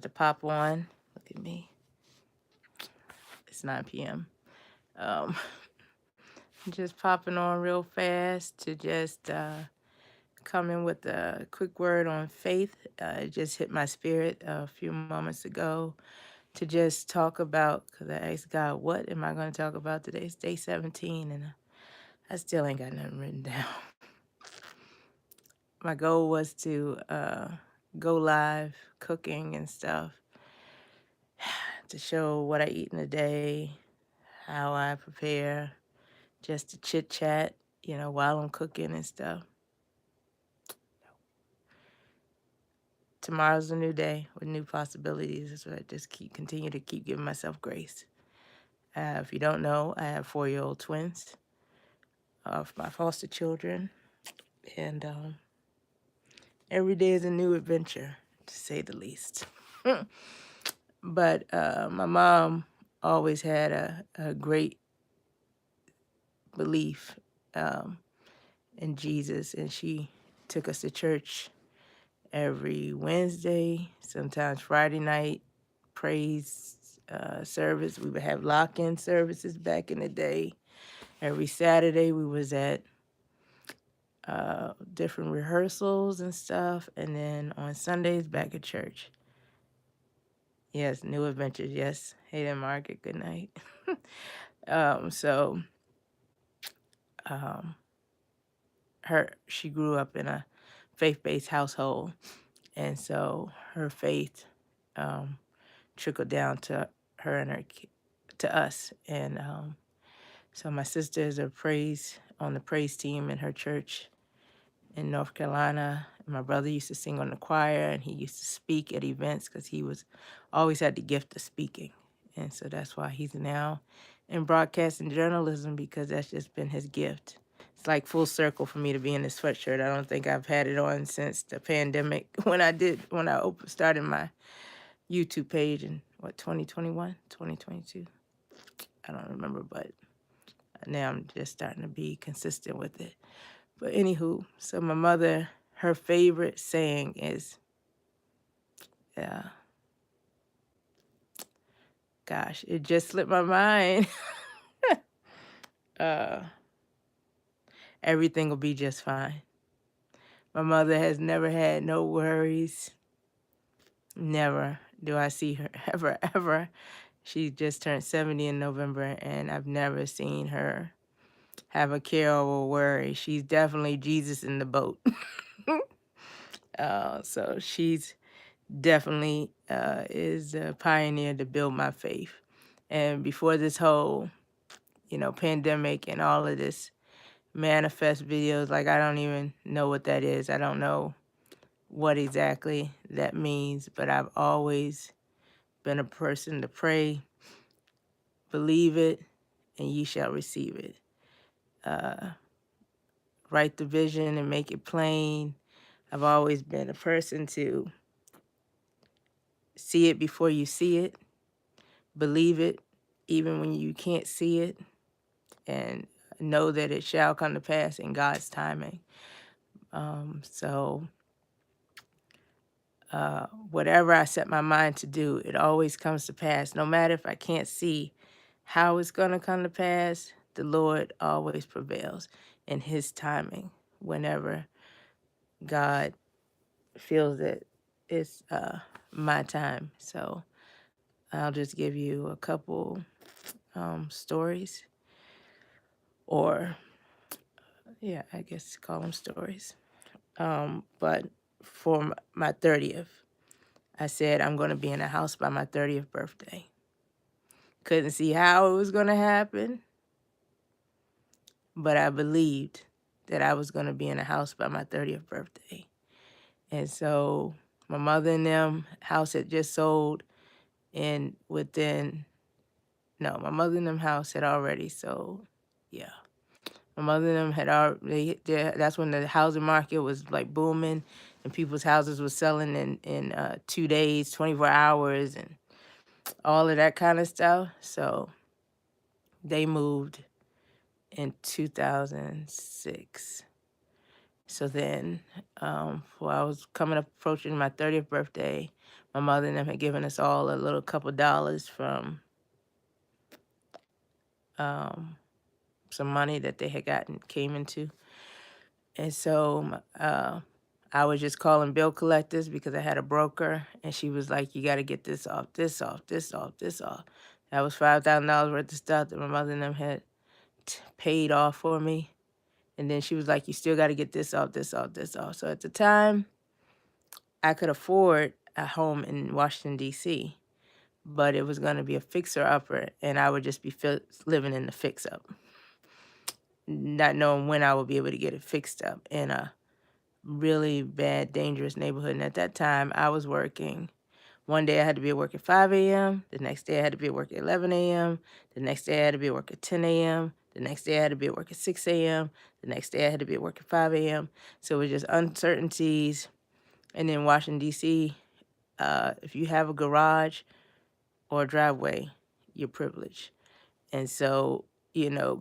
to pop on. Look at me. It's 9 p.m. Um, just popping on real fast to just come in with a quick word on faith. It just hit my spirit a few moments ago to just talk about, because I asked God, what am I going to talk about today? It's day 17, and I still ain't got nothing written down. My goal was to go live cooking and stuff to show what I eat in a day, how I prepare, just to chit chat, while I'm cooking and stuff. Tomorrow's a new day with new possibilities. That's what I just continue to keep giving myself grace. If you don't know, I have 4-year-old twins of my foster children, and every day is a new adventure, to say the least. But my mom always had a great belief in Jesus, and she took us to church every Wednesday, sometimes Friday night, praise service. We would have lock-in services back in the day. Every Saturday we was at different rehearsals and stuff, and then on Sundays back at church. Yes, new adventures. Yes, Hayden Market. Good night. So she grew up in a faith-based household, and so her faith trickled down to her and to us. And so my sister is on the praise team in her church in North Carolina. And my brother used to sing on the choir, and he used to speak at events because he was always had the gift of speaking. And so that's why he's now in broadcasting journalism, because that's just been his gift. It's like full circle for me to be in this sweatshirt. I don't think I've had it on since the pandemic when I started my YouTube page in 2021, 2022. I don't remember, but now I'm just starting to be consistent with it. But anywho, so my mother, her favorite saying is, gosh, it just slipped my mind. Everything will be just fine. My mother has never had no worries. Never do I see her ever. She just turned 70 in November, and I've never seen her have a care or a worry. She's definitely Jesus in the boat. So she's definitely is a pioneer to build my faith. And before this whole, pandemic and all of this manifest videos, like I don't even know what that is. I don't know what exactly that means, but I've always been a person to pray, believe it, and ye shall receive it. Write the vision and make it plain. I've always been a person to see it before you see it, believe it even when you can't see it, and know that it shall come to pass in God's timing. So whatever I set my mind to do, it always comes to pass. No matter if I can't see how it's going to come to pass, the Lord always prevails in his timing whenever God feels that it's my time. So I'll just give you a couple stories, or I guess call them stories. But for my 30th, I said I'm going to be in a house by my 30th birthday. Couldn't see how it was going to happen, but I believed that I was going to be in a house by my 30th birthday. And so my mother and them house had just sold, and my mother and them house had already sold. Yeah. My mother and them had already, that's when the housing market was like booming, and people's houses were selling in 2 days, 24 hours, and all of that kind of stuff. So they moved in 2006. So then, while I was approaching my 30th birthday, My mother and them had given us all a little couple dollars from some money that they had came into. And so I was just calling bill collectors because I had a broker, and she was like, you got to get this off, this off, this off, this off. That was $5,000 worth of stuff that my mother and them had paid off for me. And then she was like, you still got to get this off, this off, this off. So at the time, I could afford a home in Washington, D.C., but it was going to be a fixer-upper, and I would just be living in the fix-up, not knowing when I would be able to get it fixed up in a really bad, dangerous neighborhood. And at that time, I was working. One day I had to be at work at 5 a.m. The next day I had to be at work at 11 a.m. The next day I had to be at work at 10 a.m. The next day I had to be at work at 6 a.m. The next day I had to be at work at 5 a.m. So it was just uncertainties. And in Washington, D.C., if you have a garage or a driveway, you're privileged. And so,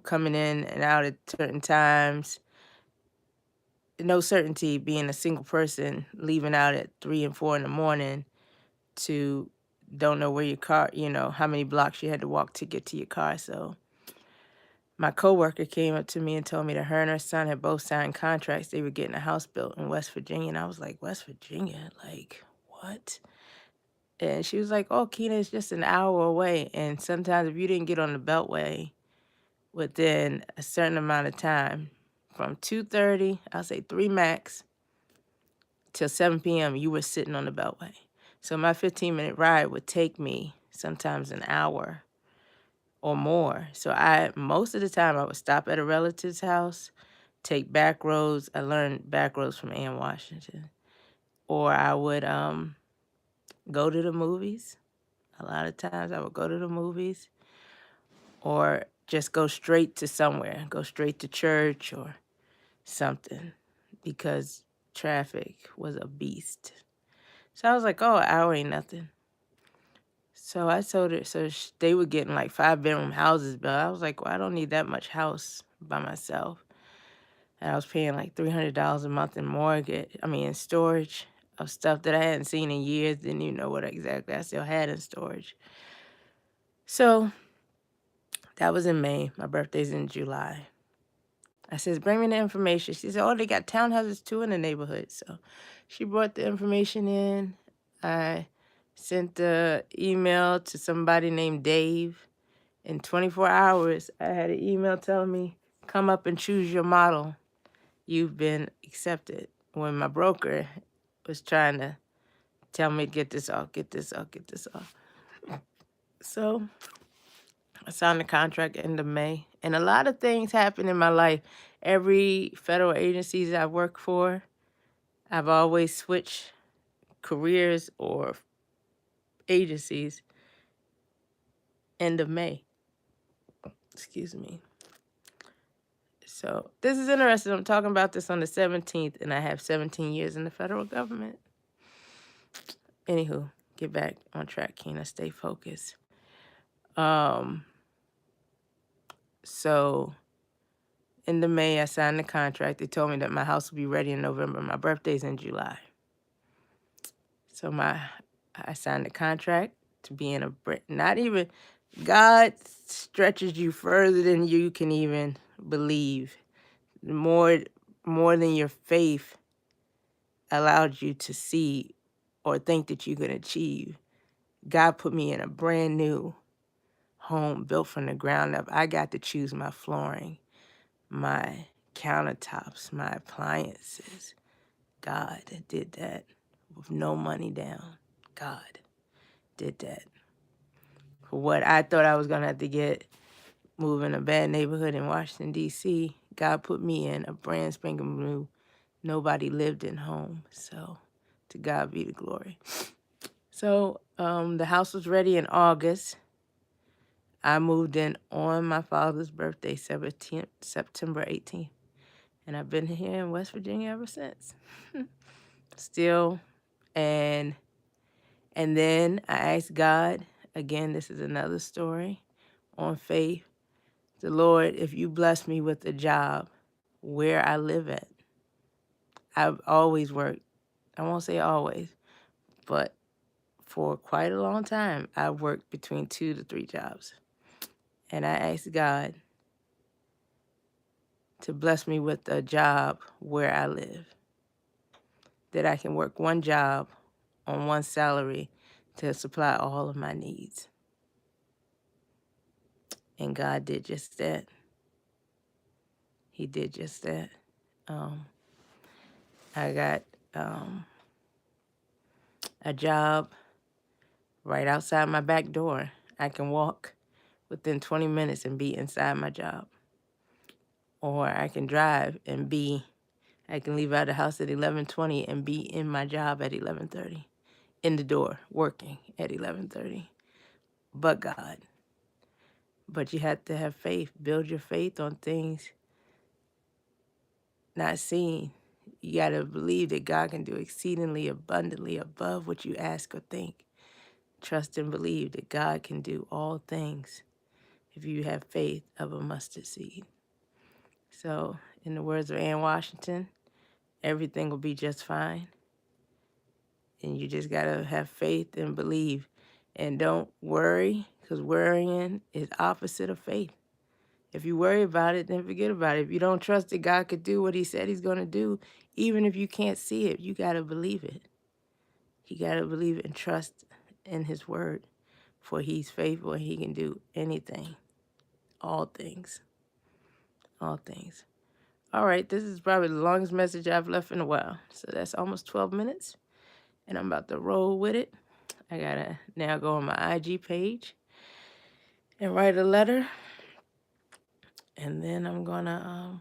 coming in and out at certain times, no certainty, being a single person, leaving out at 3 and 4 in the morning to don't know where your car, how many blocks you had to walk to get to your car. So my coworker came up to me and told me that her and her son had both signed contracts. They were getting a house built in West Virginia. And I was like, West Virginia? Like, what? And she was like, oh, Keena, it's just an hour away. And sometimes if you didn't get on the Beltway within a certain amount of time, from 2:30, I'll say 3 max, till 7 p.m., you were sitting on the Beltway. So my 15-minute ride would take me sometimes an hour or more. So most of the time, I would stop at a relative's house, take back roads. I learned back roads from Ann Washington. Or I would go to the movies. A lot of times I would go to the movies, or just go straight to somewhere, go straight to church or something, because traffic was a beast. So I was like, oh, an hour ain't nothing. So I told her, they were getting like 5-bedroom houses built. I was like, well, I don't need that much house by myself. And I was paying like $300 a month in in storage of stuff that I hadn't seen in years, didn't even know what exactly I still had in storage. So that was in May. My birthday's in July. I says, bring me the information. She said, oh, they got townhouses too in the neighborhood. So she brought the information in. I sent the email to somebody named Dave. In 24 hours, I had an email telling me, come up and choose your model. You've been accepted. When my broker was trying to tell me, get this off, get this off, get this off. So I signed the contract end of May. And a lot of things happened in my life. Every federal agencies I work for, I've always switched careers or agencies end of May. Excuse me. So this is interesting. I'm talking about this on the 17th, and I have 17 years in the federal government. Anywho, get back on track, Keena. Stay focused. So in the May, I signed the contract. They told me that my house will be ready in November. My birthday's in July. So I signed the contract to be in not even, God stretches you further than you can even believe. More than your faith allowed you to see or think that you could achieve. God put me in a brand new home built from the ground up. I got to choose my flooring, my countertops, my appliances. God did that with no money down. God did that. For what I thought I was going to have to get moving a bad neighborhood in Washington, D.C., God put me in a brand spanking new, nobody lived in home. So to God be the glory. So the house was ready in August. I moved in on my father's birthday, September 18th. And I've been here in West Virginia ever since. Still. And then I asked God, again, this is another story on faith. The Lord, if you bless me with a job where I live at, I've always worked, I won't say always, but for quite a long time, I worked between 2 to 3 jobs. And I asked God to bless me with a job where I live, that I can work one job on one salary to supply all of my needs. And God did just that. He did just that. I got a job right outside my back door. I can walk within 20 minutes and be inside my job. Or I can drive and I can leave out the house at 11:20 and be in my job at 11:30, in the door, working at 11:30. But God. But you have to have faith. Build your faith on things not seen. You got to believe that God can do exceedingly abundantly above what you ask or think. Trust and believe that God can do all things if you have faith of a mustard seed. So, in the words of Ann Washington, everything will be just fine. And you just got to have faith and believe. And don't worry, because worrying is opposite of faith. If you worry about it, then forget about it. If you don't trust that God could do what he said he's going to do, even if you can't see it, you got to believe it. You got to believe and trust in his word, for he's faithful and he can do anything, all things, all things. All right, this is probably the longest message I've left in a while. So that's almost 12 minutes, and I'm about to roll with it. I got to now go on my IG page and write a letter, and then I'm going to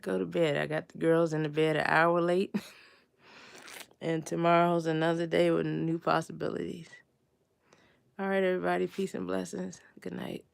go to bed. I got the girls in the bed an hour late, and tomorrow's another day with new possibilities. All right, everybody, peace and blessings. Good night.